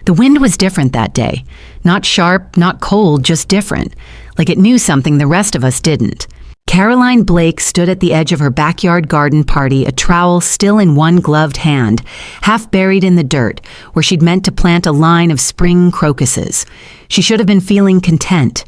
The wind was different that day. Not sharp, not cold, just different. Like it knew something the rest of us didn't. Caroline Blake stood at the edge of her backyard garden party, a trowel still in one gloved hand, half buried in the dirt, where she'd meant to plant a line of spring crocuses. She should have been feeling content.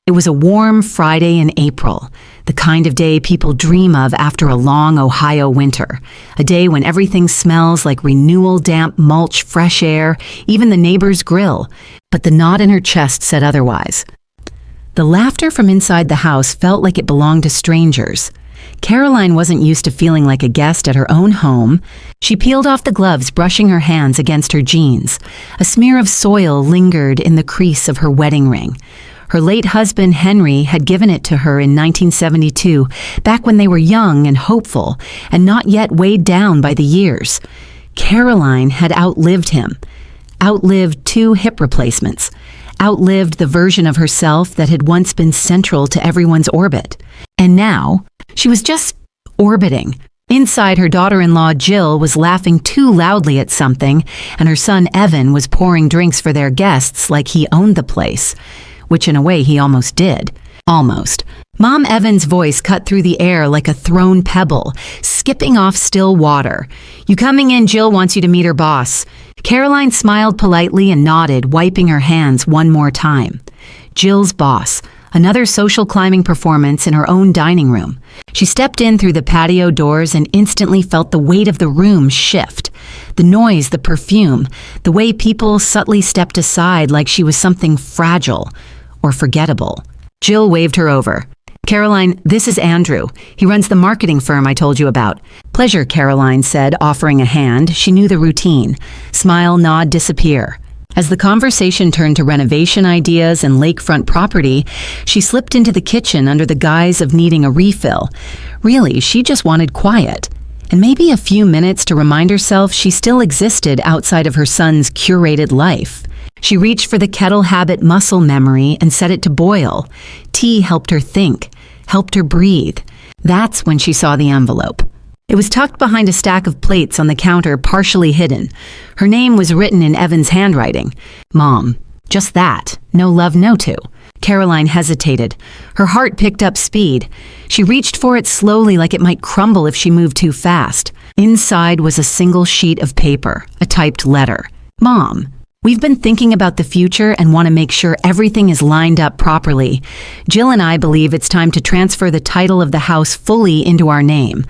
It was a warm Friday in April, the kind of day people dream of after a long Ohio winter, a day when everything smells like renewal, damp mulch, fresh air, even the neighbor's grill. But the knot in her chest said otherwise. The laughter from inside the house felt like it belonged to strangers. Caroline wasn't used to feeling like a guest at her own home. She peeled off the gloves, brushing her hands against her jeans. A smear of soil lingered in the crease of her wedding ring. Her late husband, Henry, had given it to her in 1972, back when they were young and hopeful, and not yet weighed down by the years. Caroline had outlived him, outlived 2 hip replacements, outlived the version of herself that had once been central to everyone's orbit. And now, she was just orbiting. Inside, her daughter-in-law, Jill, was laughing too loudly at something, and her son, Evan, was pouring drinks for their guests like he owned the place. Which in a way he almost did. Almost. Mom Evan's voice cut through the air like a thrown pebble, skipping off still water. "You coming in? Jill wants you to meet her boss." Caroline smiled politely and nodded, wiping her hands one more time. Jill's boss. Another social climbing performance in her own dining room. She stepped in through the patio doors and instantly felt the weight of the room shift. The noise, the perfume, the way people subtly stepped aside like she was something fragile or forgettable. Jill waved her over. "Caroline, this is Andrew. He runs the marketing firm I told you about." "Pleasure," Caroline said, offering a hand. She knew the routine. Smile, nod, disappear. As the conversation turned to renovation ideas and lakefront property, she slipped into the kitchen under the guise of needing a refill. Really, she just wanted quiet. And maybe a few minutes to remind herself she still existed outside of her son's curated life. She reached for the kettle habit muscle memory and set it to boil. Tea helped her think, helped her breathe. That's when she saw the envelope. It was tucked behind a stack of plates on the counter, partially hidden. Her name was written in Evan's handwriting. Mom. Just that. No love, no to. Caroline hesitated. Her heart picked up speed. She reached for it slowly like it might crumble if she moved too fast. Inside was a single sheet of paper, a typed letter. Mom. We've been thinking about the future and want to make sure everything is lined up properly. Jill and I believe it's time to transfer the title of the house fully into our name.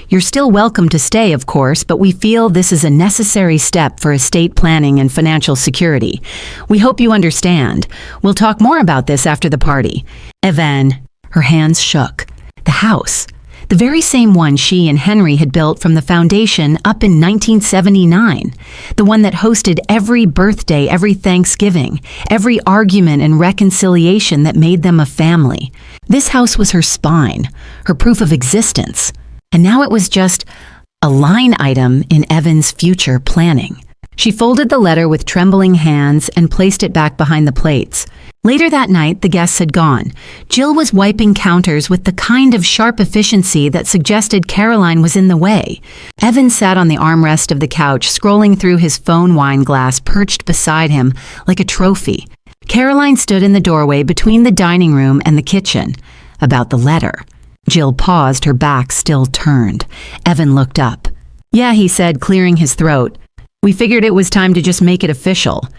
You're still welcome to stay, of course, but we feel this is a necessary step for estate planning and financial security. We hope you understand. We'll talk more about this after the party. Evan, her hands shook. The house. The very same one she and Henry had built from the foundation up in 1979. The one that hosted every birthday, every Thanksgiving, every argument and reconciliation that made them a family. This house was her spine, her proof of existence. And now it was just a line item in Evan's future planning. She folded the letter with trembling hands and placed it back behind the plates. Later that night, the guests had gone. Jill was wiping counters with the kind of sharp efficiency that suggested Caroline was in the way. Evan sat on the armrest of the couch, scrolling through his phone wine glass perched beside him like a trophy. Caroline stood in the doorway between the dining room and the kitchen. About the letter. Jill paused, her back still turned. Evan looked up. "Yeah," he said, clearing his throat. "We figured it was time to just make it official.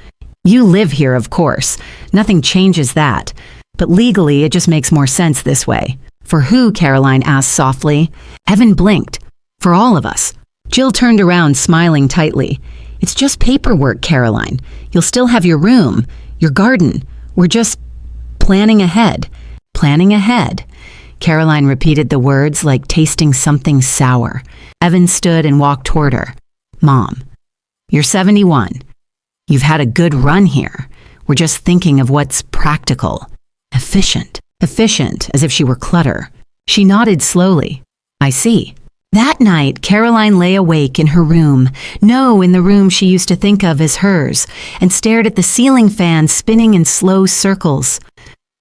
You live here, of course. Nothing changes that. But legally, it just makes more sense this way." "For who?" Caroline asked softly. Evan blinked. "For all of us." Jill turned around, smiling tightly. "It's just paperwork, Caroline. You'll still have your room, your garden. We're just planning ahead." Planning ahead. Caroline repeated the words like tasting something sour. Evan stood and walked toward her. "Mom, you're 71. You've had a good run here. We're just thinking of what's practical. Efficient. Efficient, as if she were clutter." She nodded slowly. "I see." That night, Caroline lay awake in her room. No, in the room she used to think of as hers, and stared at the ceiling fan spinning in slow circles.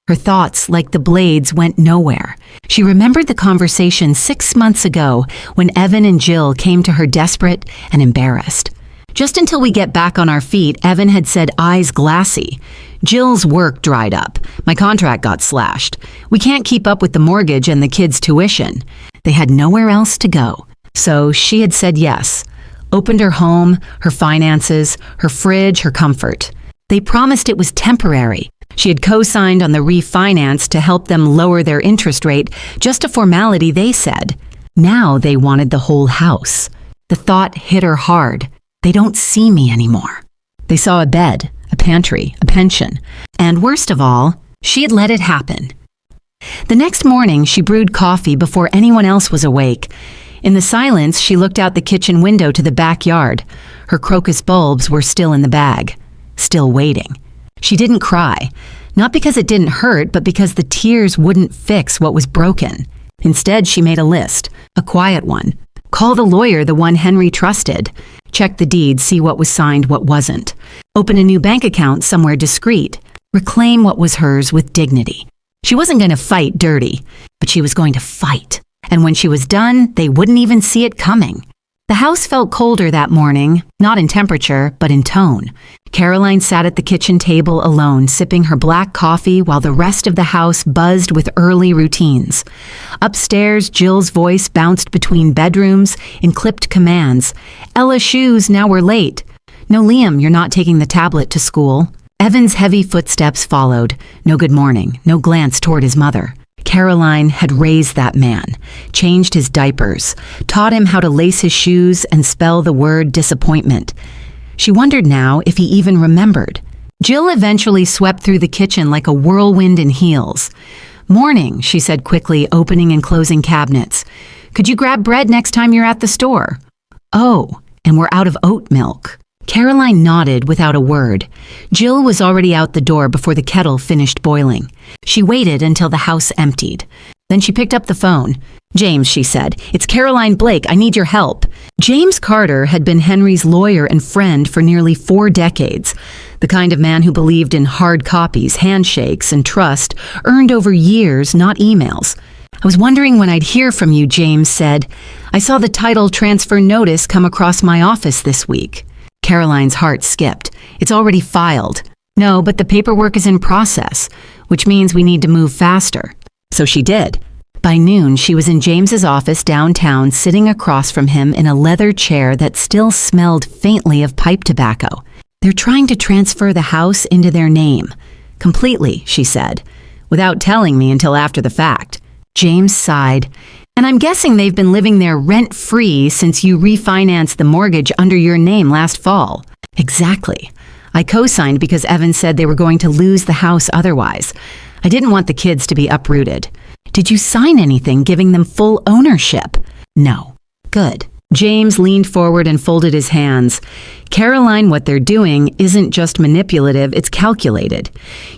Her thoughts, like the blades, went nowhere. She remembered the conversation 6 months ago when Evan and Jill came to her desperate and embarrassed. Just until we get back on our feet, Evan had said eyes glassy. Jill's work dried up. My contract got slashed. We can't keep up with the mortgage and the kids' tuition. They had nowhere else to go. So she had said yes. Opened her home, her finances, her fridge, her comfort. They promised it was temporary. She had co-signed on the refinance to help them lower their interest rate, just a formality, they said. Now they wanted the whole house. The thought hit her hard. They don't see me anymore. They saw a bed, a pantry, a pension, and worst of all, she had let it happen. The next morning, she brewed coffee before anyone else was awake. In the silence, she looked out the kitchen window to the backyard. Her crocus bulbs were still in the bag, still waiting. She didn't cry, not because it didn't hurt, but because the tears wouldn't fix what was broken. Instead, she made a list, a quiet one. Call the lawyer, the one Henry trusted. Check the deed, see what was signed, what wasn't. Open a new bank account somewhere discreet. Reclaim what was hers with dignity. She wasn't going to fight dirty, but she was going to fight. And when she was done, they wouldn't even see it coming. The house felt colder that morning, not in temperature, but in tone. Caroline sat at the kitchen table alone, sipping her black coffee while the rest of the house buzzed with early routines. Upstairs, Jill's voice bounced between bedrooms in clipped commands. Ella's shoes, now we're late. No, Liam, you're not taking the tablet to school. Evan's heavy footsteps followed. No good morning, no glance toward his mother. Caroline had raised that man, changed his diapers, taught him how to lace his shoes and spell the word disappointment. She wondered now if he even remembered. Jill eventually swept through the kitchen like a whirlwind in heels. Morning, she said quickly, opening and closing cabinets. Could you grab bread next time you're at the store? Oh, and we're out of oat milk. Caroline nodded without a word. Jill was already out the door before the kettle finished boiling. She waited until the house emptied. Then she picked up the phone. James, she said, it's Caroline Blake. I need your help. James Carter had been Henry's lawyer and friend for nearly 4 decades. The kind of man who believed in hard copies, handshakes, and trust, earned over years, not emails. I was wondering when I'd hear from you, James said. I saw the title transfer notice come across my office this week. Caroline's heart skipped. It's already filed. No, but the paperwork is in process, which means we need to move faster. So she did. By noon, she was in James's office downtown, sitting across from him in a leather chair that still smelled faintly of pipe tobacco. They're trying to transfer the house into their name. Completely, she said, without telling me until after the fact. James sighed. And I'm guessing they've been living there rent-free since you refinanced the mortgage under your name last fall. Exactly. I co-signed because Evan said they were going to lose the house otherwise. I didn't want the kids to be uprooted. Did you sign anything giving them full ownership? No. Good. James leaned forward and folded his hands. Caroline, what they're doing isn't just manipulative, it's calculated.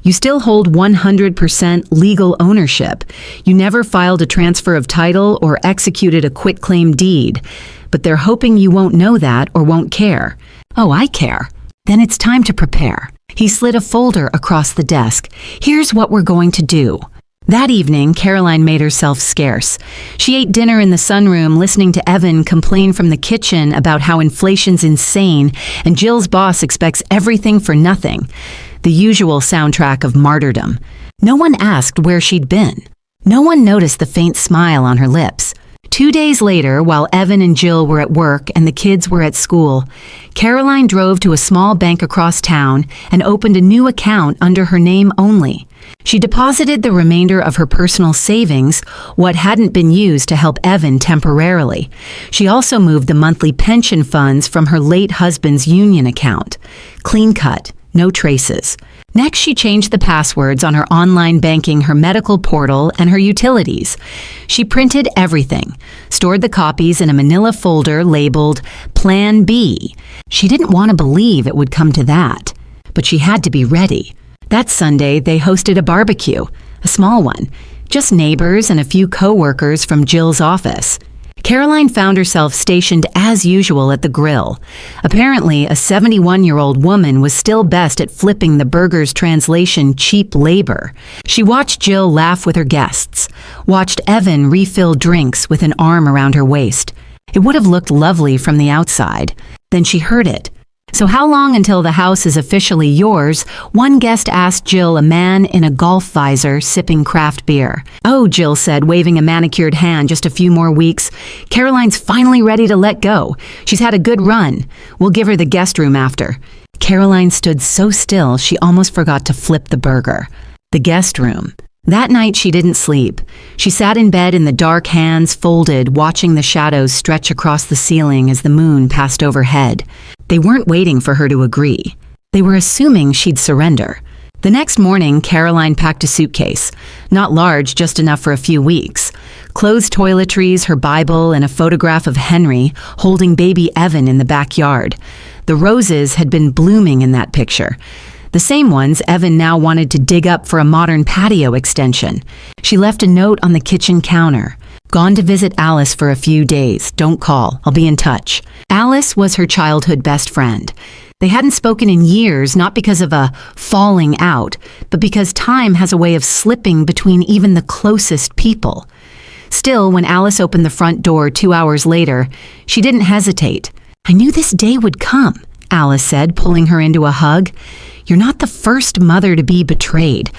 You still hold 100% legal ownership. You never filed a transfer of title or executed a quitclaim deed. But they're hoping you won't know that or won't care. Oh, I care. Then it's time to prepare. He slid a folder across the desk. Here's what we're going to do. That evening, Caroline made herself scarce. She ate dinner in the sunroom, listening to Evan complain from the kitchen about how inflation's insane and Jill's boss expects everything for nothing. The usual soundtrack of martyrdom. No one asked where she'd been. No one noticed the faint smile on her lips. 2 days later, while Evan and Jill were at work and the kids were at school, Caroline drove to a small bank across town and opened a new account under her name only. She deposited the remainder of her personal savings, what hadn't been used to help Evan temporarily. She also moved the monthly pension funds from her late husband's union account. Clean cut, no traces. Next, she changed the passwords on her online banking, her medical portal, and her utilities. She printed everything, stored the copies in a manila folder labeled Plan B. She didn't want to believe it would come to that, but she had to be ready. That Sunday, they hosted a barbecue, a small one, just neighbors and a few co-workers from Jill's office. Caroline found herself stationed as usual at the grill. Apparently, a 71-year-old woman was still best at flipping the burger's translation cheap labor. She watched Jill laugh with her guests, watched Evan refill drinks with an arm around her waist. It would have looked lovely from the outside. Then she heard it, "So how long until the house is officially yours?" one guest asked Jill, a man in a golf visor sipping craft beer. "Oh," Jill said, waving a manicured hand, "just a few more weeks. Caroline's finally ready to let go. She's had a good run. We'll give her the guest room after." Caroline stood so still she almost forgot to flip the burger. The guest room. That night she didn't sleep. She sat in bed in the dark, hands folded, watching the shadows stretch across the ceiling as the moon passed overhead. They weren't waiting for her to agree. They were assuming she'd surrender. The next morning, Caroline packed a suitcase. Not large, just enough for a few weeks. Clothes, toiletries, her Bible, and a photograph of Henry holding baby Evan in the backyard. The roses had been blooming in that picture. The same ones Evan now wanted to dig up for a modern patio extension. She left a note on the kitchen counter. "Gone to visit Alice for a few days. Don't call. I'll be in touch." Alice was her childhood best friend. They hadn't spoken in years, not because of a falling out, but because time has a way of slipping between even the closest people. Still, when Alice opened the front door 2 hours later, she didn't hesitate. "I knew this day would come," Alice said, pulling her into a hug. "You're not the first mother to be betrayed,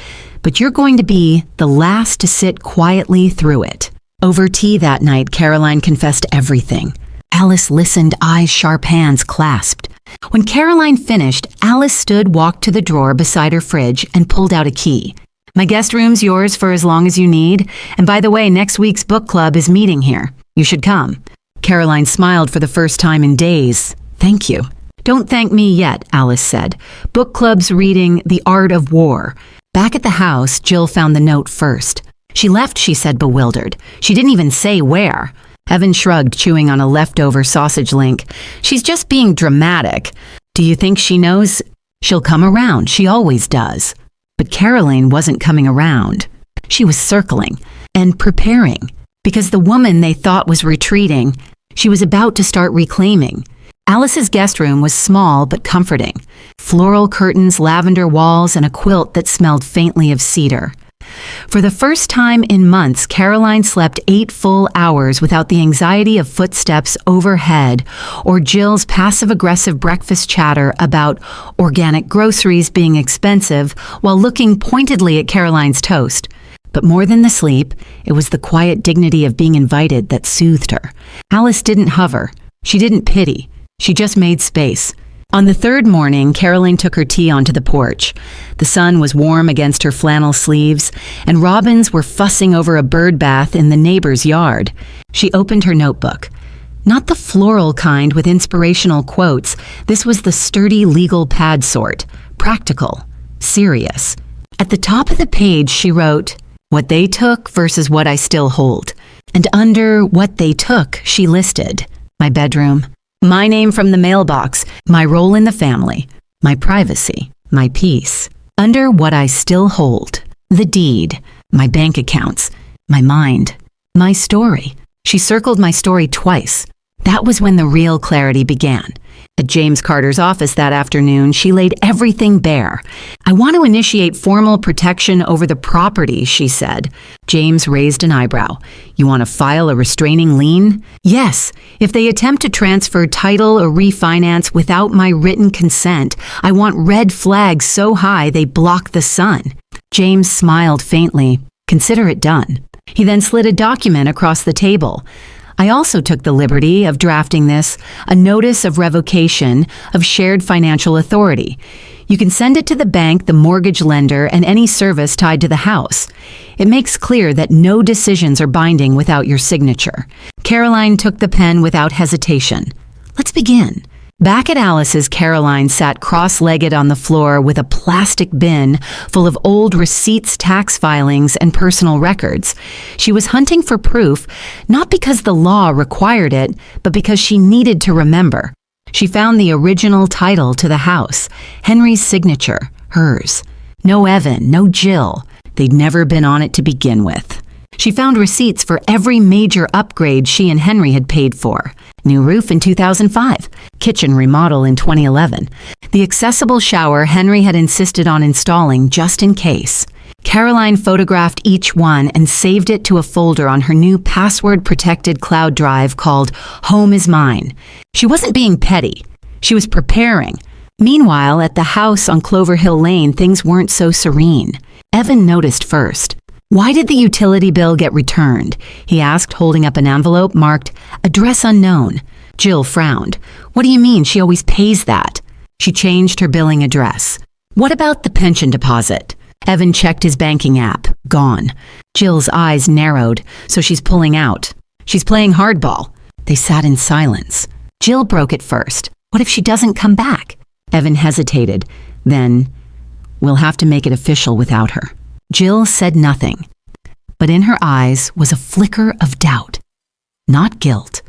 but you're going to be the last to sit quietly through it." Over tea that night, Caroline confessed everything. Alice listened, eyes sharp, hands clasped. When Caroline finished, Alice stood, walked to the drawer beside her fridge, and pulled out a key. "My guest room's yours for as long as you need. And by the way, next week's book club is meeting here. You should come." Caroline smiled for the first time in days. "Thank you." "Don't thank me yet," Alice said. "Book club's reading The Art of War." Back at the house, Jill found the note first. "She left," she said, bewildered. "She didn't even say where." Evan shrugged, chewing on a leftover sausage link. "She's just being dramatic." "Do you think she knows?" "She'll come around. She always does." But Caroline wasn't coming around. She was circling and preparing, because the woman they thought was retreating, she was about to start reclaiming. Alice's guest room was small but comforting. Floral curtains, lavender walls, and a quilt that smelled faintly of cedar. For the first time in months, Caroline slept 8 full hours without the anxiety of footsteps overhead or Jill's passive-aggressive breakfast chatter about organic groceries being expensive while looking pointedly at Caroline's toast. But more than the sleep, it was the quiet dignity of being invited that soothed her. Alice didn't hover. She didn't pity. She just made space. On the third morning, Caroline took her tea onto the porch. The sun was warm against her flannel sleeves, and robins were fussing over a bird bath in the neighbor's yard. She opened her notebook. Not the floral kind with inspirational quotes. This was the sturdy legal pad sort. Practical. Serious. At the top of the page, she wrote, "What they took versus what I still hold." And under what they took, she listed, "My bedroom, my name from the mailbox, my role in the family, my privacy, my peace." Under what I still hold, the deed, my bank accounts, my mind, my story. She circled my story twice. That was when the real clarity began. At James Carter's office that afternoon, she laid everything bare. "I want to initiate formal protection over the property," she said. James raised an eyebrow. "You want to file a restraining lien?" "Yes. If they attempt to transfer title or refinance without my written consent, I want red flags so high they block the sun." James smiled faintly. "Consider it done." He then slid a document across the table. "I also took the liberty of drafting this, a notice of revocation of shared financial authority. You can send it to the bank, the mortgage lender, and any service tied to the house. It makes clear that no decisions are binding without your signature." Caroline took the pen without hesitation. "Let's begin." Back at Alice's, Caroline sat cross-legged on the floor with a plastic bin full of old receipts, tax filings, and personal records. She was hunting for proof, not because the law required it, but because she needed to remember. She found the original title to the house, Henry's signature, hers. No Evan, no Jill. They'd never been on it to begin with. She found receipts for every major upgrade she and Henry had paid for. New roof in 2005, kitchen remodel in 2011, the accessible shower Henry had insisted on installing just in case. Caroline photographed each one and saved it to a folder on her new password-protected cloud drive called Home is Mine. She wasn't being petty. She was preparing. Meanwhile, at the house on Clover Hill Lane, things weren't so serene. Evan noticed first. "Why did the utility bill get returned?" he asked, holding up an envelope marked "Address Unknown." Jill frowned. "What do you mean? She always pays that." She changed her billing address. "What about the pension deposit?" Evan checked his banking app. Gone. Jill's eyes narrowed, so she's pulling out. She's playing hardball. They sat in silence. Jill broke it first. "What if she doesn't come back?" Evan hesitated. Then, "We'll have to make it official without her." Jill said nothing, but in her eyes was a flicker of doubt. Not guilt,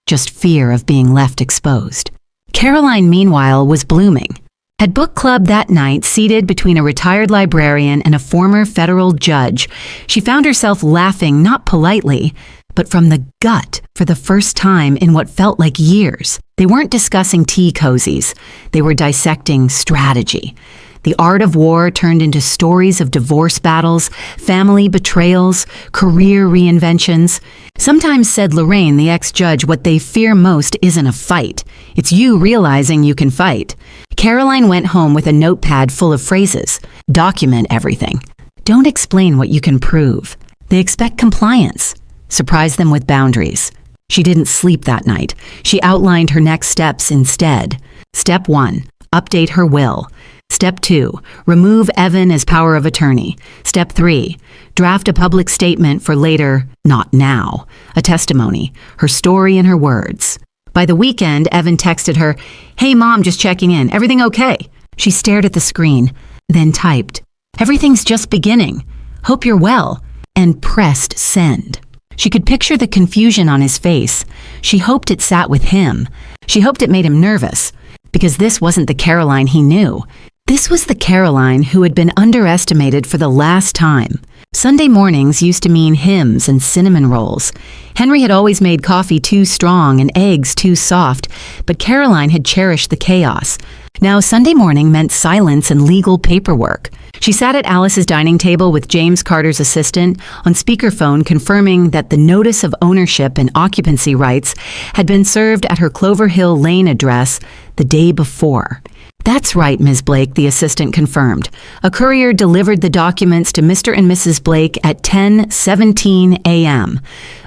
just fear of being left exposed. Caroline, meanwhile, was blooming. At book club that night, seated between a retired librarian and a former federal judge, she found herself laughing not politely, but from the gut for the first time in what felt like years. They weren't discussing tea cozies. They were dissecting strategy. The art of war turned into stories of divorce battles, family betrayals, career reinventions. Sometimes, said Lorraine, the ex-judge, what they fear most isn't a fight. It's you realizing you can fight. Caroline went home with a notepad full of phrases. Document everything. Don't explain what you can prove. They expect compliance. Surprise them with boundaries. She didn't sleep that night. She outlined her next steps instead. Step 1, update her will. Step 2, remove Evan as power of attorney. Step 3, draft a public statement for later, not now, a testimony, her story in her words. By the weekend, Evan texted her, "Hey Mom, just checking in. Everything okay?" She stared at the screen, then typed, "Everything's just beginning. Hope you're well," and pressed send. She could picture the confusion on his face. She hoped it sat with him. She hoped it made him nervous, because this wasn't the Caroline he knew. This was the Caroline who had been underestimated for the last time. Sunday mornings used to mean hymns and cinnamon rolls. Henry had always made coffee too strong and eggs too soft, but Caroline had cherished the chaos. Now Sunday morning meant silence and legal paperwork. She sat at Alice's dining table with James Carter's assistant on speakerphone, confirming that the notice of ownership and occupancy rights had been served at her Clover Hill Lane address the day before. "That's right, Ms. Blake," the assistant confirmed. "A courier delivered the documents to Mr. and Mrs. Blake at 10:17 a.m.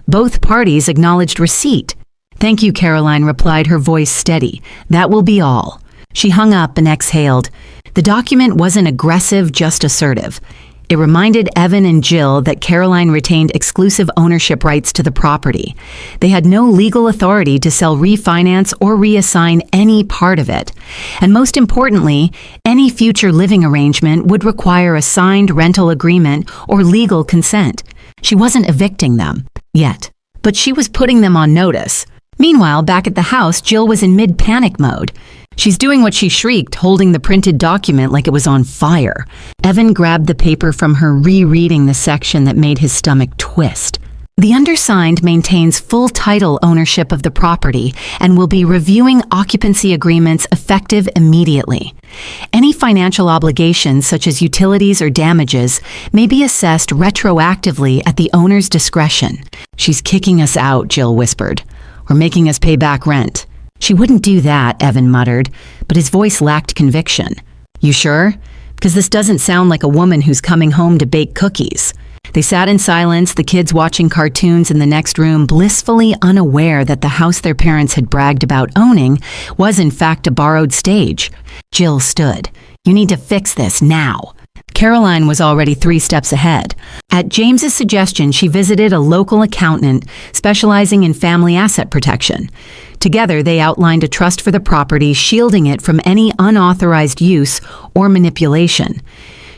Both parties acknowledged receipt." "Thank you," Caroline replied, her voice steady. "That will be all." She hung up and exhaled. The document wasn't aggressive, just assertive. It reminded Evan and Jill that Caroline retained exclusive ownership rights to the property. They had no legal authority to sell, refinance, or reassign any part of it. And most importantly, any future living arrangement would require a signed rental agreement or legal consent. She wasn't evicting them, yet, but she was putting them on notice. Meanwhile, back at the house, Jill was in mid-panic mode. "She's doing what she shrieked, holding the printed document like it was on fire." Evan grabbed the paper from her, rereading the section that made his stomach twist. "The undersigned maintains full title ownership of the property and will be reviewing occupancy agreements effective immediately. Any financial obligations, such as utilities or damages, may be assessed retroactively at the owner's discretion." "She's kicking us out," Jill whispered. "Or making us pay back rent." "She wouldn't do that," Evan muttered, but his voice lacked conviction. "You sure? Because this doesn't sound like a woman who's coming home to bake cookies." They sat in silence, the kids watching cartoons in the next room, blissfully unaware that the house their parents had bragged about owning was in fact a borrowed stage. Jill stood. "You need to fix this now." Caroline was already 3 steps ahead. At James's suggestion, she visited a local accountant specializing in family asset protection. Together, they outlined a trust for the property, shielding it from any unauthorized use or manipulation.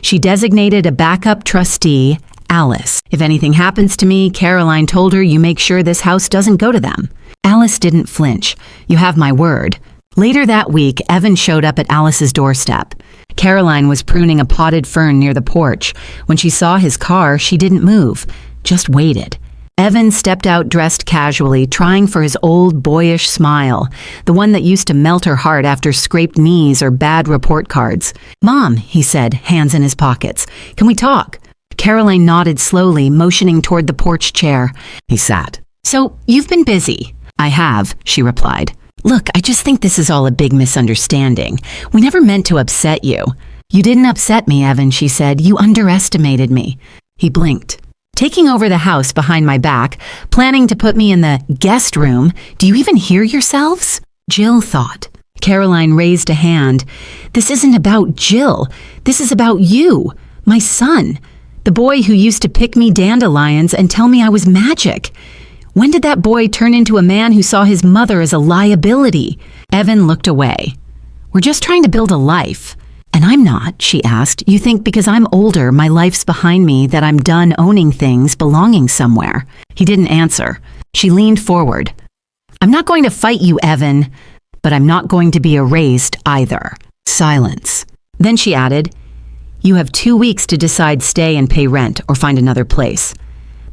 She designated a backup trustee, Alice. "If anything happens to me," Caroline told her, "you make sure this house doesn't go to them." Alice didn't flinch. "You have my word." Later that week, Evan showed up at Alice's doorstep. Caroline was pruning a potted fern near the porch. When she saw his car, she didn't move, just waited. Evan stepped out dressed casually, trying for his old boyish smile, the one that used to melt her heart after scraped knees or bad report cards. "Mom," he said, hands in his pockets, "can we talk?" Caroline nodded slowly, motioning toward the porch chair. He sat. "So, you've been busy." "I have," she replied. Look, I just think this is all a big misunderstanding. We never meant to upset you. You didn't upset me, Evan, she said. You underestimated me. He blinked. Taking over the house behind my back, planning to put me in the guest room. Do you even hear yourselves? Jill thought. Caroline raised a hand. This isn't about Jill. This is about you, my son, the boy who used to pick me dandelions and tell me I was magic. When did that boy turn into a man who saw his mother as a liability? Evan looked away. We're just trying to build a life. And I'm not, she asked. You think because I'm older, my life's behind me, that I'm done owning things, belonging somewhere? He didn't answer. She leaned forward. I'm not going to fight you, Evan, but I'm not going to be erased either. Silence. Then she added, you have 2 weeks to decide stay and pay rent or find another place.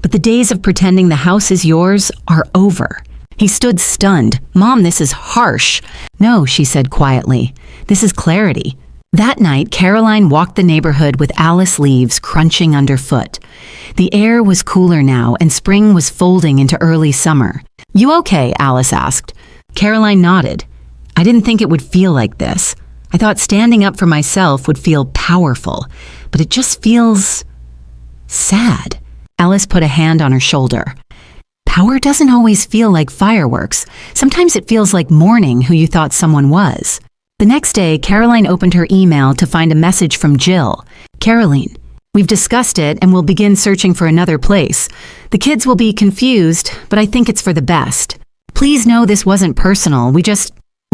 But the days of pretending the house is yours are over. He stood stunned. Mom, this is harsh. No, she said quietly. This is clarity. That night, Caroline walked the neighborhood with Alice leaves crunching underfoot. The air was cooler now, and spring was folding into early summer. You okay? Alice asked. Caroline nodded. I didn't think it would feel like this. I thought standing up for myself would feel powerful, but it just feels sad. Alice put a hand on her shoulder. Power doesn't always feel like fireworks. Sometimes it feels like mourning who you thought someone was. The next day, Caroline opened her email to find a message from Jill. Caroline, we've discussed it and we'll begin searching for another place. The kids will be confused, but I think it's for the best. Please know this wasn't personal. We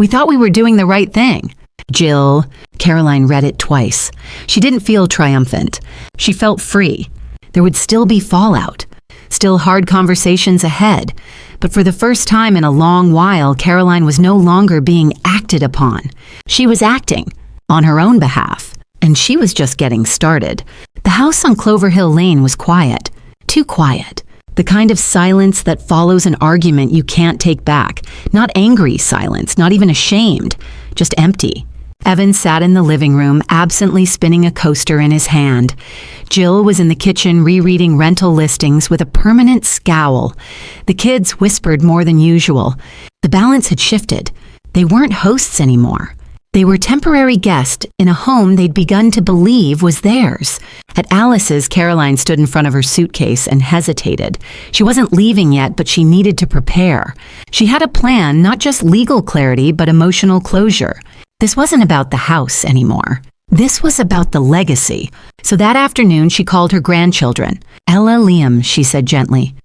thought we were doing the right thing. Jill, Caroline read it twice. She didn't feel triumphant. She felt free. There would still be fallout. Still hard conversations ahead. But for the first time in a long while, Caroline was no longer being acted upon. She was acting on her own behalf, and she was just getting started. The house on Clover Hill Lane was quiet, too quiet. The kind of silence that follows an argument you can't take back. Not angry silence, not even ashamed, just empty. Evan sat in the living room, absently spinning a coaster in his hand. Jill was in the kitchen rereading rental listings with a permanent scowl. The kids whispered more than usual. The balance had shifted. They weren't hosts anymore. They were temporary guests in a home they'd begun to believe was theirs. At Alice's, Caroline stood in front of her suitcase and hesitated. She wasn't leaving yet, but she needed to prepare. She had a plan, not just legal clarity, but emotional closure. This wasn't about the house anymore. This was about the legacy. So that afternoon, she called her grandchildren. Ella, Liam, she said gently.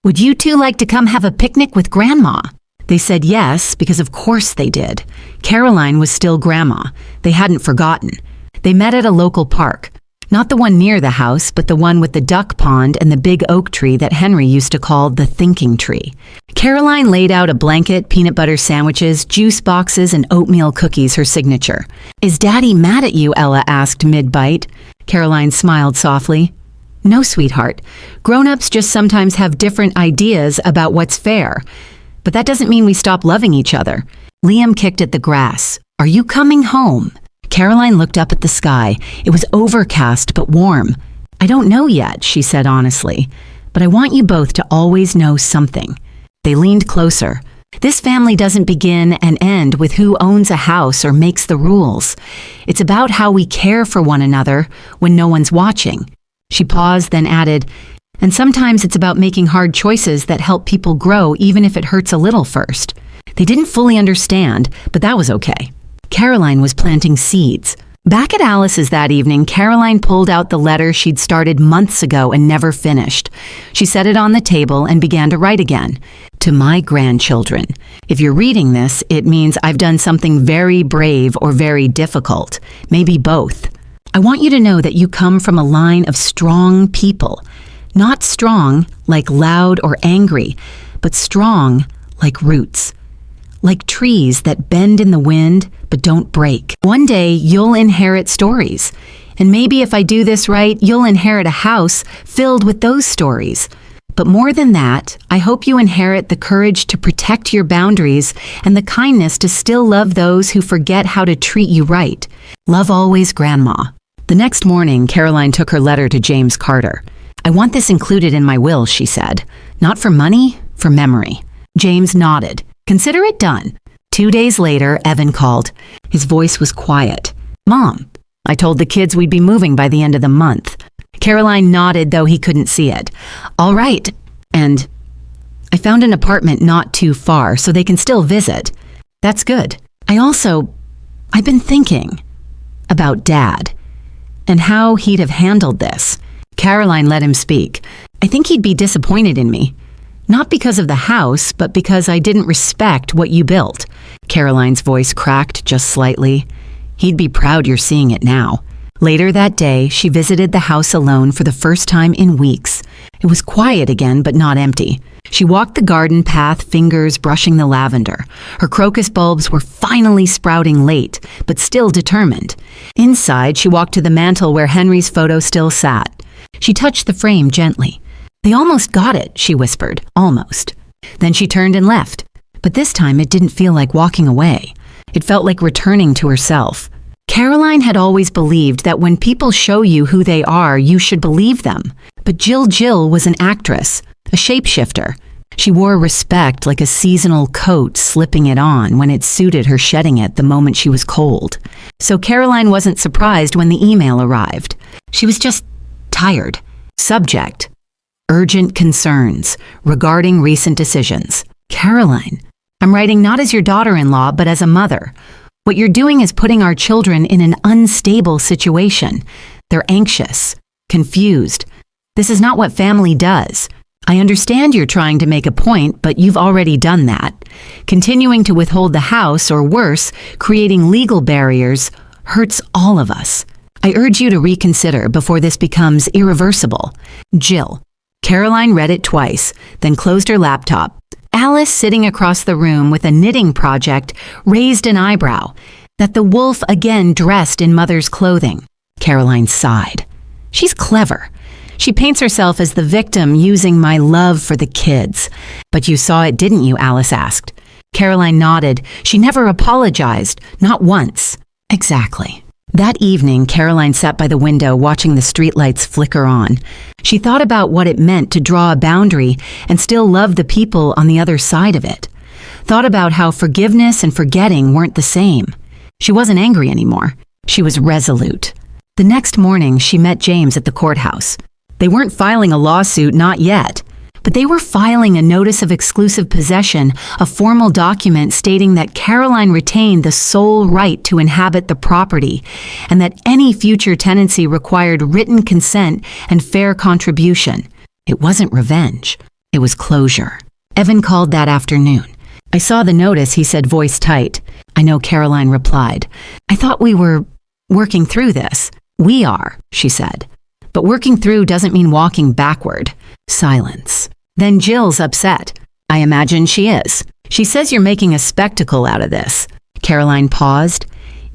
Would you two like to come have a picnic with Grandma? They said yes, because of course they did. Caroline was still Grandma. They hadn't forgotten. They met at a local park. Not the one near the house, but the one with the duck pond and the big oak tree that Henry used to call the thinking tree. Caroline laid out a blanket, peanut butter sandwiches, juice boxes, and oatmeal cookies, her signature. Is Daddy mad at you? Ella asked mid-bite. Caroline smiled softly. No, sweetheart. Grown-ups just sometimes have different ideas about what's fair. But that doesn't mean we stop loving each other. Liam kicked at the grass. Are you coming home? Caroline looked up at the sky. It was overcast but warm. I don't know yet, she said honestly, but I want you both to always know something. They leaned closer. This family doesn't begin and end with who owns a house or makes the rules. It's about how we care for one another when no one's watching. She paused, then added, and sometimes it's about making hard choices that help people grow even if it hurts a little first. They didn't fully understand, but that was okay. Caroline was planting seeds. Back at Alice's that evening, Caroline pulled out the letter she'd started months ago and never finished. She set it on the table and began to write again. To my grandchildren. If you're reading this, it means I've done something very brave or very difficult. Maybe both. I want you to know that you come from a line of strong people. Not strong like loud or angry, but strong like roots. Like trees that bend in the wind but don't break. One day you'll inherit stories. And maybe if I do this right, you'll inherit a house filled with those stories. But more than that, I hope you inherit the courage to protect your boundaries and the kindness to still love those who forget how to treat you right. Love always, Grandma. The next morning, Caroline took her letter to James Carter. I want this included in my will, she said. Not for money, for memory. James nodded. Consider it done. 2 days later, Evan called. His voice was quiet. "Mom, I told the kids we'd be moving by the end of the month." Caroline nodded, though he couldn't see it. "All right. And I found an apartment not too far, so they can still visit." "That's good. I've been thinking about Dad and how he'd have handled this." Caroline let him speak. "I think he'd be disappointed in me. Not because of the house, but because I didn't respect what you built." Caroline's voice cracked just slightly. "He'd be proud you're seeing it now." Later that day, she visited the house alone for the first time in weeks. It was quiet again, but not empty. She walked the garden path, fingers brushing the lavender. Her crocus bulbs were finally sprouting late, but still determined. Inside, she walked to the mantel where Henry's photo still sat. She touched the frame gently. "They almost got it," she whispered. "Almost." Then she turned and left. But this time it didn't feel like walking away. It felt like returning to herself. Caroline had always believed that when people show you who they are, you should believe them. But Jill was an actress, a shapeshifter. She wore respect like a seasonal coat, slipping it on when it suited her, shedding it the moment she was cold. So Caroline wasn't surprised when the email arrived. She was just tired. Subject: urgent concerns regarding recent decisions. "Caroline, I'm writing not as your daughter-in-law, but as a mother. What you're doing is putting our children in an unstable situation. They're anxious, confused. This is not what family does. I understand you're trying to make a point, but you've already done that. Continuing to withhold the house, or worse, creating legal barriers, hurts all of us. I urge you to reconsider before this becomes irreversible. Jill." Caroline read it twice, then closed her laptop. Alice, sitting across the room with a knitting project, raised an eyebrow. That the wolf again dressed in mother's clothing. Caroline sighed. "She's clever. She paints herself as the victim using my love for the kids." "But you saw it, didn't you?" Alice asked. Caroline nodded. "She never apologized, not once." "Exactly." That evening, Caroline sat by the window watching the streetlights flicker on. She thought about what it meant to draw a boundary and still love the people on the other side of it. Thought about how forgiveness and forgetting weren't the same. She wasn't angry anymore. She was resolute. The next morning, she met James at the courthouse. They weren't filing a lawsuit, not yet. But they were filing a notice of exclusive possession, a formal document stating that Caroline retained the sole right to inhabit the property, and that any future tenancy required written consent and fair contribution. It wasn't revenge. It was closure. Evan called that afternoon. "I saw the notice," he said, voice tight. "I know," Caroline replied. "I thought we were working through this." "We are," she said. "But working through doesn't mean walking backward." Silence. Then Jill's upset. "I imagine she is. She says you're making a spectacle out of this." Caroline paused.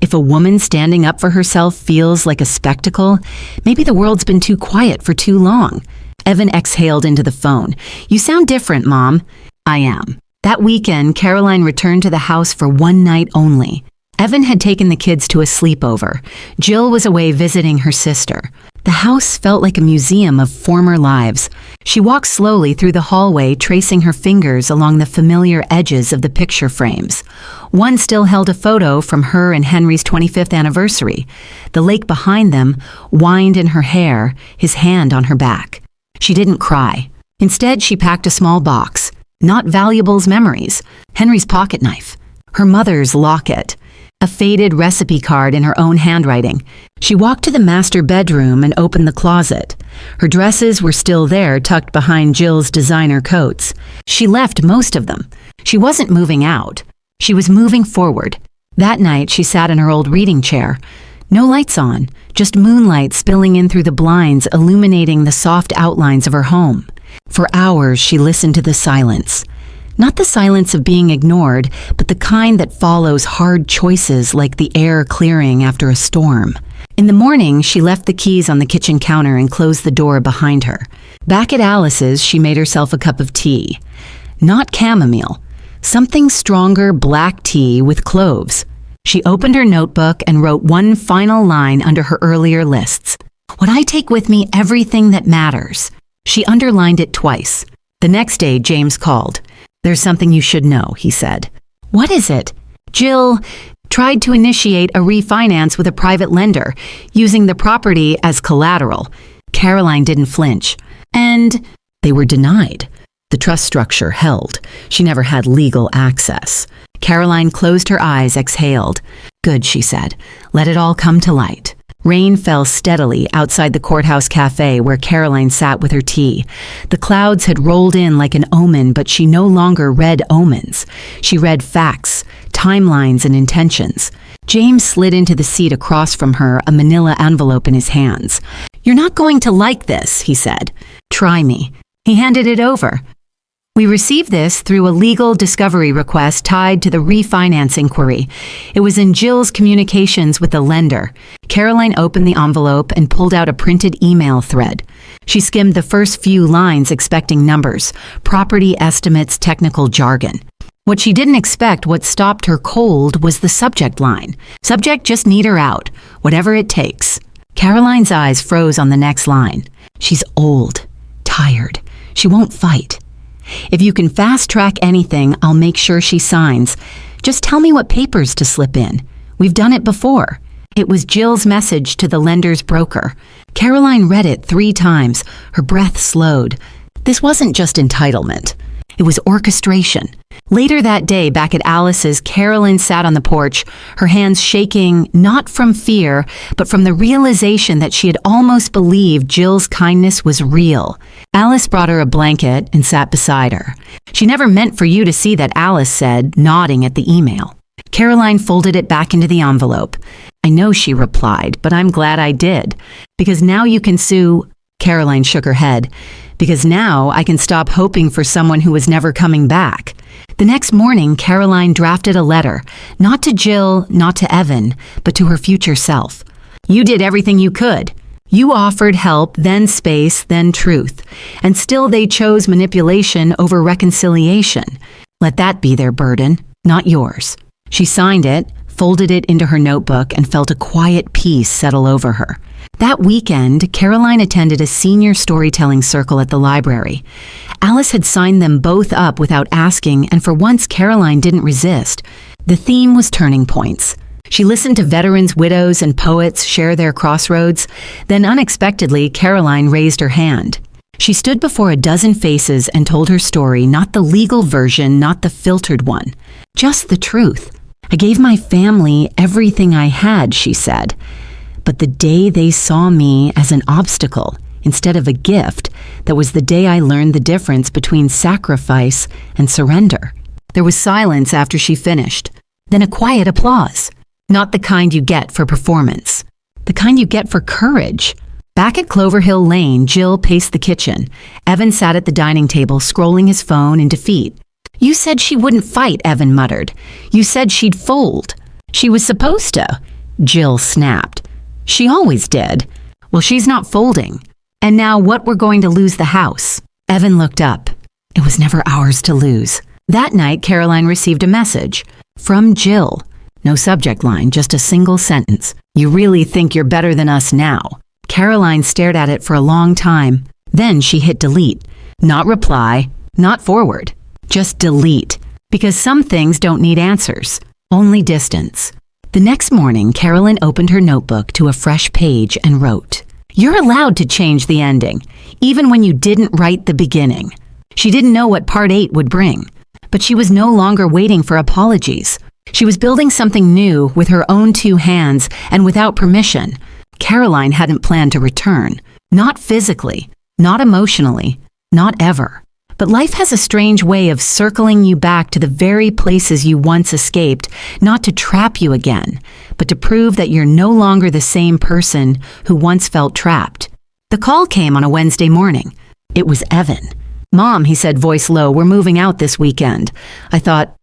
If a woman standing up for herself feels like a spectacle, maybe the world's been too quiet for too long. Evan exhaled into the phone. "You sound different, Mom." "I am." That weekend, Caroline returned to the house for one night only. Evan had taken the kids to a sleepover. Jill was away visiting her sister. The house felt like a museum of former lives. She walked slowly through the hallway, tracing her fingers along the familiar edges of the picture frames. One still held a photo from her and Henry's 25th anniversary. The lake behind them whined in her hair, his hand on her back. She didn't cry. Instead, she packed a small box. Not valuables, memories. Henry's pocket knife. Her mother's locket. A faded recipe card in her own handwriting. She walked to the master bedroom and opened the closet. Her dresses were still there, tucked behind Jill's designer coats. She left most of them. She wasn't moving out. She was moving forward. That night, she sat in her old reading chair. No lights on, just moonlight spilling in through the blinds, illuminating the soft outlines of her home. For hours, she listened to the silence. Not the silence of being ignored, but the kind that follows hard choices like the air clearing after a storm. In the morning, she left the keys on the kitchen counter and closed the door behind her. Back at Alice's, she made herself a cup of tea. Not chamomile. Something stronger, black tea with cloves. She opened her notebook and wrote one final line under her earlier lists. "Would I take with me everything that matters?" She underlined it twice. The next day, James called. "There's something you should know," he said. "What is it?" Jill tried to initiate a refinance with a private lender, using the property as collateral. Caroline didn't flinch, and they were denied. The trust structure held. She never had legal access. Caroline closed her eyes, exhaled. "Good," she said. "Let it all come to light." Rain fell steadily outside the courthouse cafe where Caroline sat with her tea. The clouds had rolled in like an omen, but she no longer read omens. She read facts, timelines, and intentions. James slid into the seat across from her, a manila envelope in his hands. "You're not going to like this," he said. "Try me." He handed it over. "We received this through a legal discovery request tied to the refinance inquiry. It was in Jill's communications with the lender." Caroline opened the envelope and pulled out a printed email thread. She skimmed the first few lines, expecting numbers, property estimates, technical jargon. What she didn't expect, what stopped her cold, was the subject line. "Subject, just need her out. Whatever it takes." Caroline's eyes froze on the next line. "She's old, tired. She won't fight. If you can fast-track anything, I'll make sure she signs. Just tell me what papers to slip in. We've done it before." It was Jill's message to the lender's broker. Caroline read it 3 times. Her breath slowed. This wasn't just entitlement. It was orchestration. Later that day, back at Alice's, Caroline sat on the porch, her hands shaking not from fear, but from the realization that she had almost believed Jill's kindness was real. Alice brought her a blanket and sat beside her. "She never meant for you to see that," Alice said, nodding at the email. Caroline folded it back into the envelope. "I know," she replied, "but I'm glad I did. Because now you can sue—" Caroline shook her head. "Because now I can stop hoping for someone who was never coming back." The next morning, Caroline drafted a letter, not to Jill, not to Evan, but to her future self. "You did everything you could. You offered help, then space, then truth. And still they chose manipulation over reconciliation. Let that be their burden, not yours." She signed it, folded it into her notebook, and felt a quiet peace settle over her. That weekend, Caroline attended a senior storytelling circle at the library. Alice had signed them both up without asking, and for once Caroline didn't resist. The theme was turning points. She listened to veterans, widows, and poets share their crossroads. Then unexpectedly, Caroline raised her hand. She stood before a dozen faces and told her story, not the legal version, not the filtered one, just the truth. "I gave my family everything I had," she said. "But the day they saw me as an obstacle instead of a gift, that was the day I learned the difference between sacrifice and surrender." There was silence after she finished, then a quiet applause. Not the kind you get for performance, the kind you get for courage. Back at Clover Hill Lane, Jill paced the kitchen. Evan sat at the dining table, scrolling his phone in defeat. "You said she wouldn't fight," Evan muttered. "You said she'd fold." "She was supposed to," Jill snapped. "She always did." "Well, she's not folding. And now what, we're going to lose the house." Evan looked up. It was never ours to lose. That night, Caroline received a message from Jill. No subject line, just a single sentence. "You really think you're better than us now?" Caroline stared at it for a long time. Then she hit delete. Not reply, not forward, just delete. Because some things don't need answers, only distance. The next morning, Caroline opened her notebook to a fresh page and wrote, "You're allowed to change the ending, even when you didn't write the beginning." She didn't know what part 8 would bring, but she was no longer waiting for apologies. She was building something new with her own 2 hands and without permission. Caroline hadn't planned to return. Not physically, not emotionally, not ever. But life has a strange way of circling you back to the very places you once escaped, not to trap you again, but to prove that you're no longer the same person who once felt trapped. The call came on a Wednesday morning. It was Evan. "Mom," he said, voice low, "we're moving out this weekend. I thought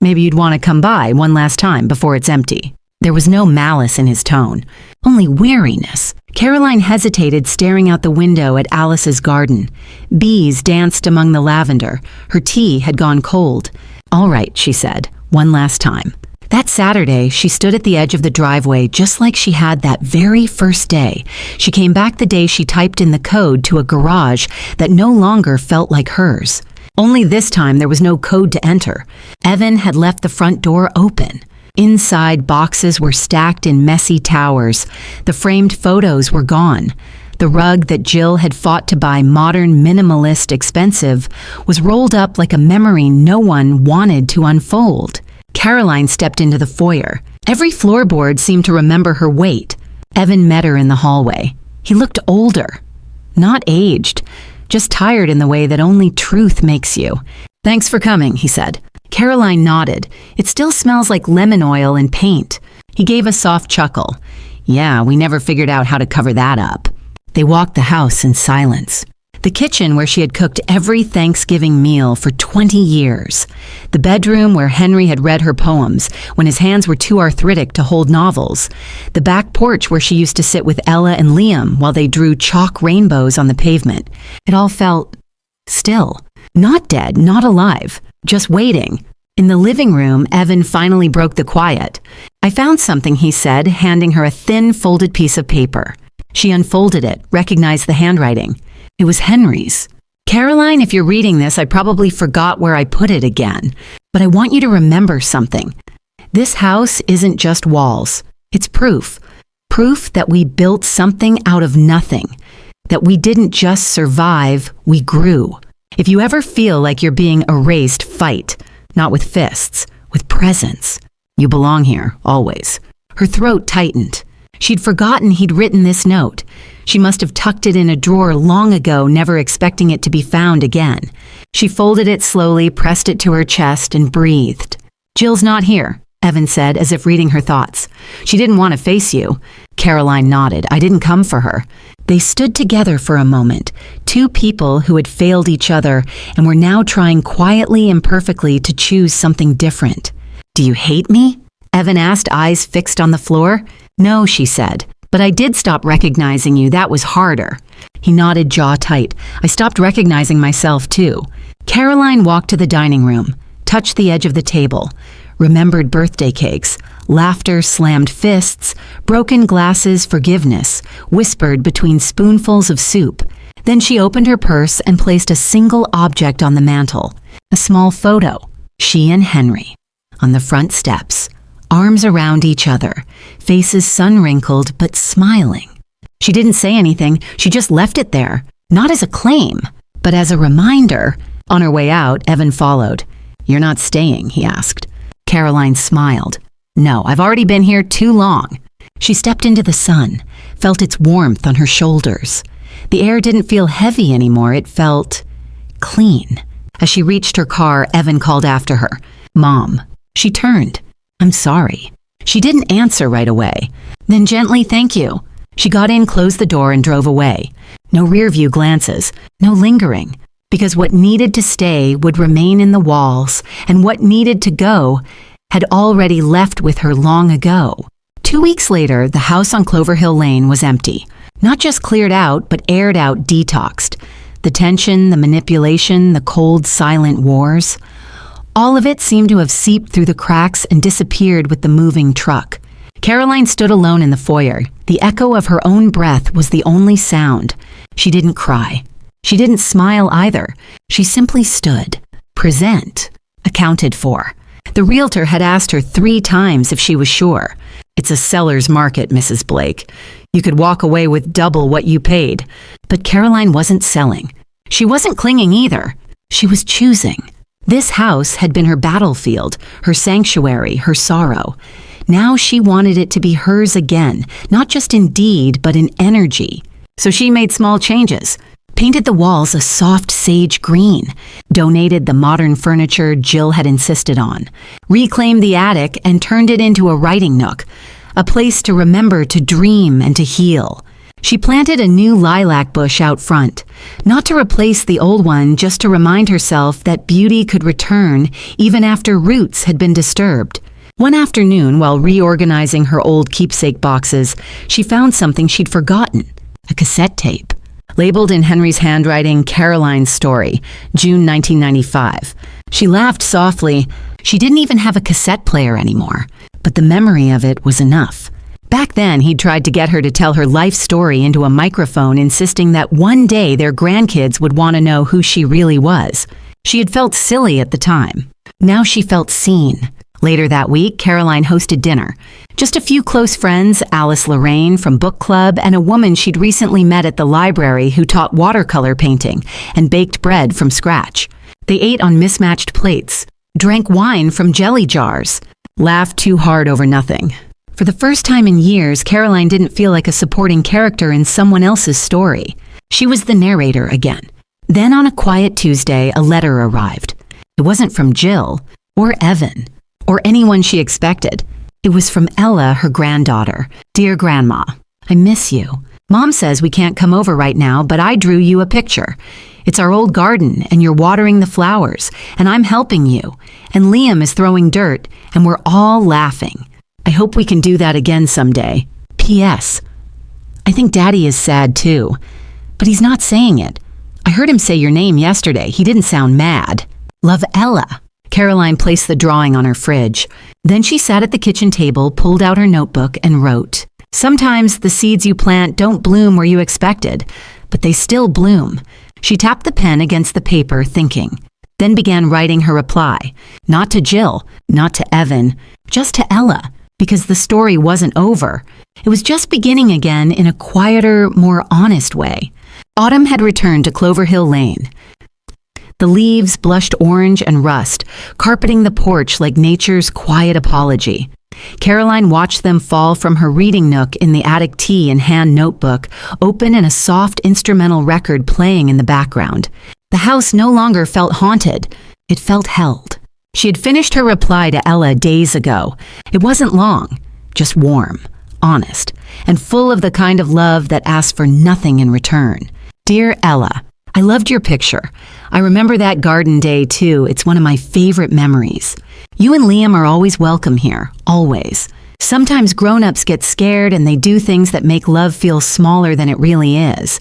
maybe you'd want to come by one last time before it's empty." There was no malice in his tone, only weariness. Caroline hesitated, staring out the window at Alice's garden. Bees danced among the lavender. Her tea had gone cold. "All right," she said, "one last time." That Saturday, she stood at the edge of the driveway just like she had that very first day. She came back the day she typed in the code to a garage that no longer felt like hers. Only this time there was no code to enter. Evan had left the front door open. Inside, boxes were stacked in messy towers. The framed photos were gone. The rug that Jill had fought to buy modern, minimalist, expensive was rolled up like a memory no one wanted to unfold. Caroline stepped into the foyer. Every floorboard seemed to remember her weight. Evan met her in the hallway. He looked older. Not aged, just tired in the way that only truth makes you. "Thanks for coming," he said. Caroline nodded. "It still smells like lemon oil and paint." He gave a soft chuckle. "Yeah, we never figured out how to cover that up." They walked the house in silence. The kitchen where she had cooked every Thanksgiving meal for 20 years. The bedroom where Henry had read her poems when his hands were too arthritic to hold novels. The back porch where she used to sit with Ella and Liam while they drew chalk rainbows on the pavement. It all felt still. Not dead, not alive, just waiting. In the living room, Evan finally broke the quiet. "I found something," he said, handing her a thin, folded piece of paper. She unfolded it, recognized the handwriting. It was Henry's. "Caroline, if you're reading this, I probably forgot where I put it again. But I want you to remember something. This house isn't just walls. It's proof. Proof that we built something out of nothing. That we didn't just survive, we grew. If you ever feel like you're being erased, fight. Not with fists, with presence. You belong here, always." Her throat tightened. She'd forgotten he'd written this note. She must have tucked it in a drawer long ago, never expecting it to be found again. She folded it slowly, pressed it to her chest, and breathed. "Jill's not here," Evan said, as if reading her thoughts. "She didn't want to face you." Caroline nodded. "I didn't come for her." They stood together for a moment, two people who had failed each other and were now trying quietly and perfectly to choose something different. "Do you hate me?" Evan asked, eyes fixed on the floor. "No," she said, "but I did stop recognizing you. That was harder." He nodded, jaw tight. "I stopped recognizing myself, too." Caroline walked to the dining room, touched the edge of the table, remembered birthday cakes, laughter, slammed fists, broken glasses, forgiveness, whispered between spoonfuls of soup. Then she opened her purse and placed a single object on the mantel, a small photo, she and Henry, on the front steps. Arms around each other, faces sun-wrinkled but smiling. She didn't say anything, she just left it there, not as a claim, but as a reminder. On her way out, Evan followed. "You're not staying?" he asked. Caroline smiled. "No, I've already been here too long." She stepped into the sun, felt its warmth on her shoulders. The air didn't feel heavy anymore, it felt clean. As she reached her car, Evan called after her, "Mom." She turned. "I'm sorry." She didn't answer right away. Then gently, "Thank you." She got in, closed the door, and drove away. No rear-view glances, no lingering, because what needed to stay would remain in the walls, and what needed to go had already left with her long ago. 2 weeks later, the house on Clover Hill Lane was empty. Not just cleared out, but aired out, detoxed. The tension, the manipulation, the cold, silent wars. All of it seemed to have seeped through the cracks and disappeared with the moving truck. Caroline stood alone in the foyer. The echo of her own breath was the only sound. She didn't cry. She didn't smile either. She simply stood, present, accounted for. The realtor had asked her 3 times if she was sure. "It's a seller's market, Mrs. Blake. You could walk away with double what you paid." But Caroline wasn't selling. She wasn't clinging either. She was choosing. This house had been her battlefield, her sanctuary, her sorrow. Now she wanted it to be hers again, not just in deed, but in energy. So she made small changes. Painted the walls a soft sage green, donated the modern furniture Jill had insisted on, reclaimed the attic and turned it into a writing nook, a place to remember to dream and to heal. She planted a new lilac bush out front, not to replace the old one, just to remind herself that beauty could return even after roots had been disturbed. One afternoon, while reorganizing her old keepsake boxes, she found something she'd forgotten, a cassette tape. Labeled in Henry's handwriting, Caroline's Story, June 1995. She laughed softly. She didn't even have a cassette player anymore, but the memory of it was enough. Back then, he'd tried to get her to tell her life story into a microphone, insisting that one day their grandkids would want to know who she really was. She had felt silly at the time. Now she felt seen. Later that week, Caroline hosted dinner. Just a few close friends, Alice Lorraine from book club, and a woman she'd recently met at the library who taught watercolor painting and baked bread from scratch. They ate on mismatched plates, drank wine from jelly jars, laughed too hard over nothing. For the first time in years, Caroline didn't feel like a supporting character in someone else's story. She was the narrator again. Then on a quiet Tuesday, a letter arrived. It wasn't from Jill, or Evan, or anyone she expected. It was from Ella, her granddaughter. Dear Grandma, I miss you. Mom says we can't come over right now, but I drew you a picture. It's our old garden, and you're watering the flowers, and I'm helping you, and Liam is throwing dirt, and we're all laughing. I hope we can do that again someday. P.S. I think Daddy is sad too, but he's not saying it. I heard him say your name yesterday. He didn't sound mad. Love, Ella. Caroline placed the drawing on her fridge. Then she sat at the kitchen table, pulled out her notebook, and wrote. Sometimes the seeds you plant don't bloom where you expected, but they still bloom. She tapped the pen against the paper, thinking. Then began writing her reply. Not to Jill, not to Evan, just to Ella, because the story wasn't over. It was just beginning again in a quieter, more honest way. Autumn had returned to Clover Hill Lane. The leaves blushed orange and rust, carpeting the porch like nature's quiet apology. Caroline watched them fall from her reading nook in the attic tea and hand notebook, open and a soft instrumental record playing in the background. The house no longer felt haunted. It felt held. She had finished her reply to Ella days ago. It wasn't long, just warm, honest, and full of the kind of love that asked for nothing in return. Dear Ella, I loved your picture. I remember that garden day too. It's one of my favorite memories. You and Liam are always welcome here, always. Sometimes grown-ups get scared and they do things that make love feel smaller than it really is.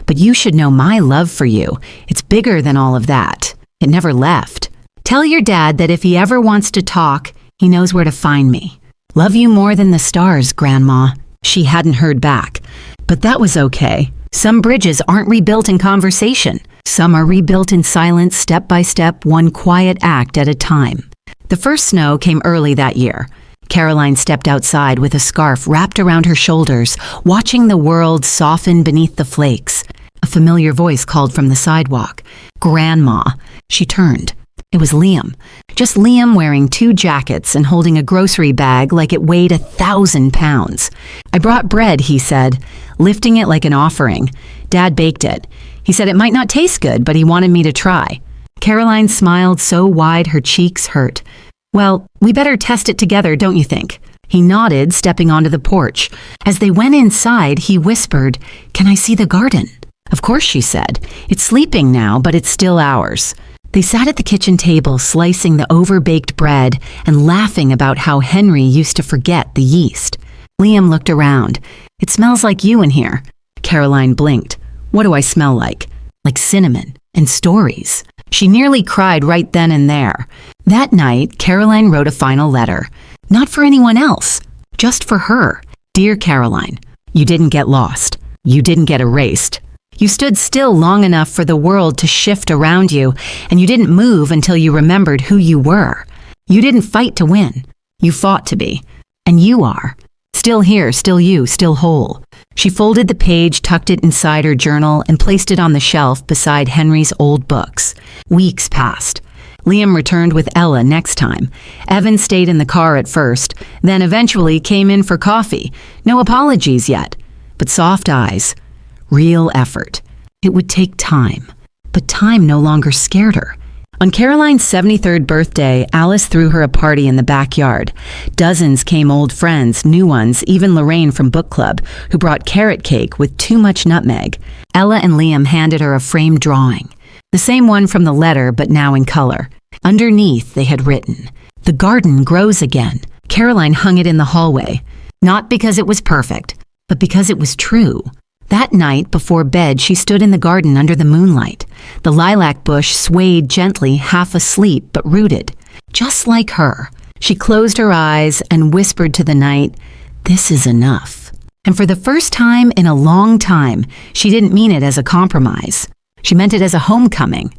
But you should know my love for you. It's bigger than all of that. It never left. Tell your dad that if he ever wants to talk, he knows where to find me. Love you more than the stars, Grandma. She hadn't heard back. But that was okay. Some bridges aren't rebuilt in conversation. Some are rebuilt in silence, step by step, one quiet act at a time. The first snow came early that year. Caroline stepped outside with a scarf wrapped around her shoulders, watching the world soften beneath the flakes. A familiar voice called from the sidewalk. Grandma. She turned. It was Liam. Just Liam wearing 2 jackets and holding a grocery bag like it weighed 1,000 pounds. I brought bread, he said, lifting it like an offering. Dad baked it. He said it might not taste good, but he wanted me to try. Caroline smiled so wide her cheeks hurt. Well, we better test it together, don't you think? He nodded, stepping onto the porch. As they went inside, he whispered, Can I see the garden? Of course, she said. It's sleeping now, but it's still ours. They sat at the kitchen table, slicing the over-baked bread and laughing about how Henry used to forget the yeast. Liam looked around. It smells like you in here. Caroline blinked. What do I smell like? Like cinnamon and stories. She nearly cried right then and there. That night, Caroline wrote a final letter. Not for anyone else, just for her. Dear Caroline, you didn't get lost. You didn't get erased. You stood still long enough for the world to shift around you, and you didn't move until you remembered who you were. You didn't fight to win. You fought to be. And you are. Still here, still you, still whole. She folded the page, tucked it inside her journal, and placed it on the shelf beside Henry's old books. Weeks passed. Liam returned with Ella next time. Evan stayed in the car at first, then eventually came in for coffee. No apologies yet, but soft eyes. Real effort. It would take time, but time no longer scared her. On Caroline's 73rd birthday, Alice threw her a party in the backyard. Dozens came, old friends, new ones, even Lorraine from book club, who brought carrot cake with too much nutmeg. Ella and Liam handed her a framed drawing. The same one from the letter, but now in color. Underneath, they had written, "The garden grows again." Caroline hung it in the hallway, not because it was perfect, but because it was true. That night, before bed, she stood in the garden under the moonlight. The lilac bush swayed gently, half asleep but rooted. Just like her, she closed her eyes and whispered to the night, "This is enough." And for the first time in a long time, she didn't mean it as a compromise. She meant it as a homecoming.